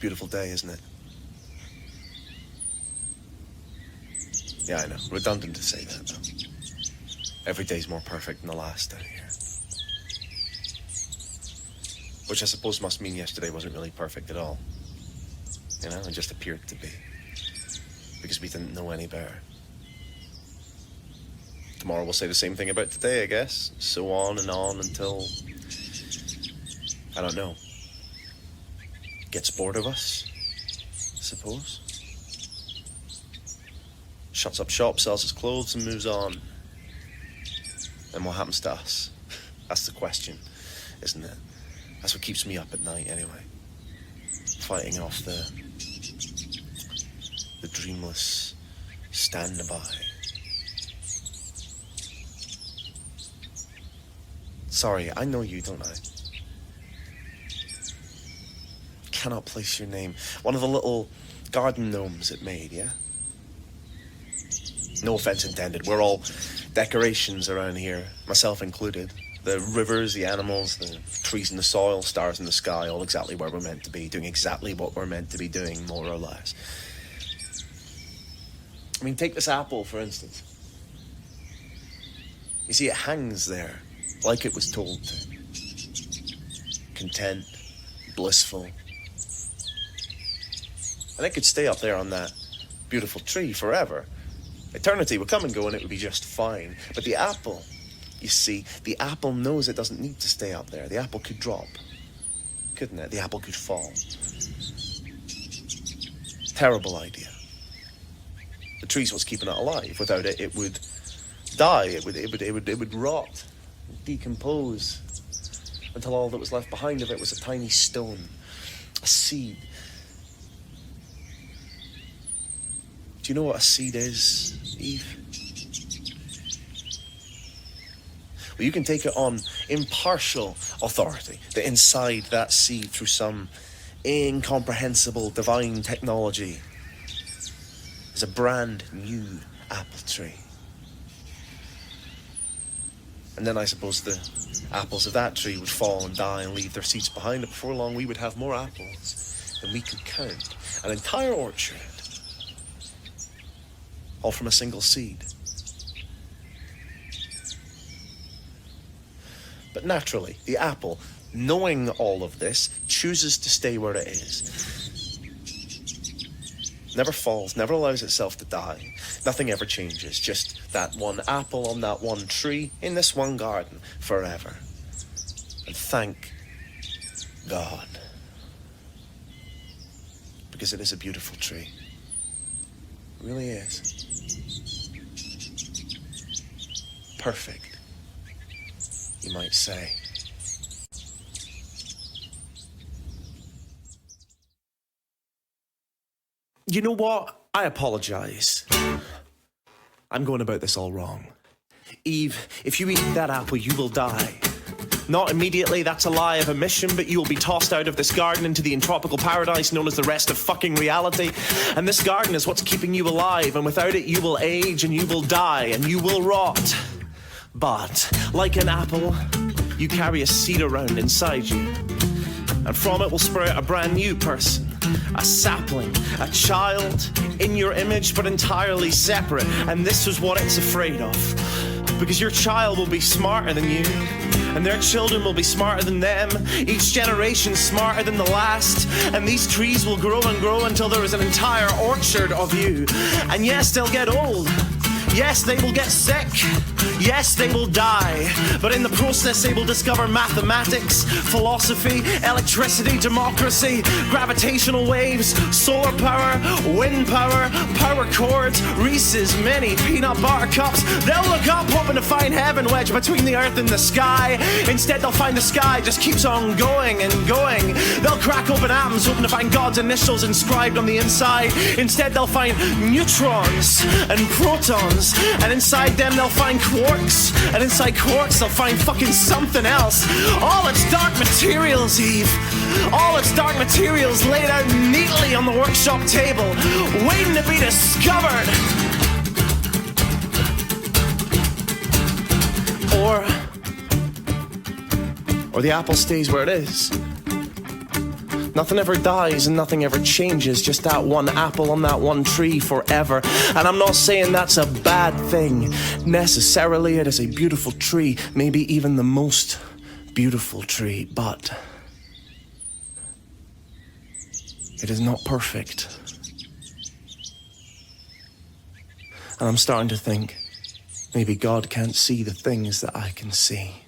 Beautiful day, isn't it? Yeah, I know. Redundant to say that, though. Every day's more perfect than the last out here. Which I suppose must mean yesterday wasn't really perfect at all. You know, it just appeared to be. Because we didn't know any better. Tomorrow we'll say the same thing about today, I guess. So on and on until... I don't know. Gets bored of us, I suppose. Shuts up shop, sells his clothes and moves on. Then what happens to us? That's the question, isn't it? That's what keeps me up at night anyway. Fighting off the dreamless stand-by. Sorry, I know you, don't I? Cannot place your name. One of the little garden gnomes it made, yeah? No offense intended. We're all decorations around here, myself included. The rivers, the animals, the trees in the soil, stars in the sky, all exactly where we're meant to be, doing exactly what we're meant to be doing, more or less. I mean, take this apple, for instance. You see, it hangs there, like it was told to. Content, blissful. And it could stay up there on that beautiful tree forever. Eternity would come and go and it would be just fine. But the apple, you see, the apple knows it doesn't need to stay up there. The apple could drop, couldn't it? The apple could fall. Terrible idea. The tree's what's keeping it alive. Without it, it would die. It would rot, decompose, until all that was left behind of it was a tiny stone, a seed. Do you know what a seed is, Eve? Well, you can take it on impartial authority that inside that seed, through some incomprehensible divine technology, is a brand new apple tree. And then I suppose the apples of that tree would fall and die and leave their seeds behind, and before long we would have more apples than we could count. An entire orchard. All from a single seed. But naturally, the apple, knowing all of this, chooses to stay where it is. Never falls, never allows itself to die. Nothing ever changes, just that one apple on that one tree in this one garden forever. And thank God. Because it is a beautiful tree. It really is. Perfect, you might say. You know what? I apologize. I'm going about this all wrong. Eve, if you eat that apple, you will die. Not immediately, that's a lie of omission, but you will be tossed out of this garden into the entropical paradise known as the rest of fucking reality. And this garden is what's keeping you alive, and without it you will age and you will die and you will rot. But, like an apple, you carry a seed around inside you. And from it will sprout a brand new person. A sapling, a child, in your image but entirely separate. And this is what it's afraid of. Because your child will be smarter than you. And their children will be smarter than them. Each generation smarter than the last. And these trees will grow and grow until there is an entire orchard of you. And yes, they'll get old. Yes, they will get sick. Yes, they will die. But in the process, they will discover mathematics, philosophy, electricity, democracy, gravitational waves, solar power, wind power, power chords, Reese's mini peanut butter cups. They'll look up hoping to find heaven wedged between the earth and the sky. Instead, they'll find the sky just keeps on going and going. They'll crack open atoms hoping to find God's initials inscribed on the inside. Instead, they'll find neutrons and protons. And inside them they'll find quarks. And inside quarks they'll find fucking something else. All its dark materials, Eve. All its dark materials laid out neatly on the workshop table, waiting to be discovered. Or the apple stays where it is. Nothing ever dies and nothing ever changes, just that one apple on that one tree forever. And I'm not saying that's a bad thing. Necessarily, it is a beautiful tree, maybe even the most beautiful tree, but it is not perfect. And I'm starting to think, maybe God can't see the things that I can see.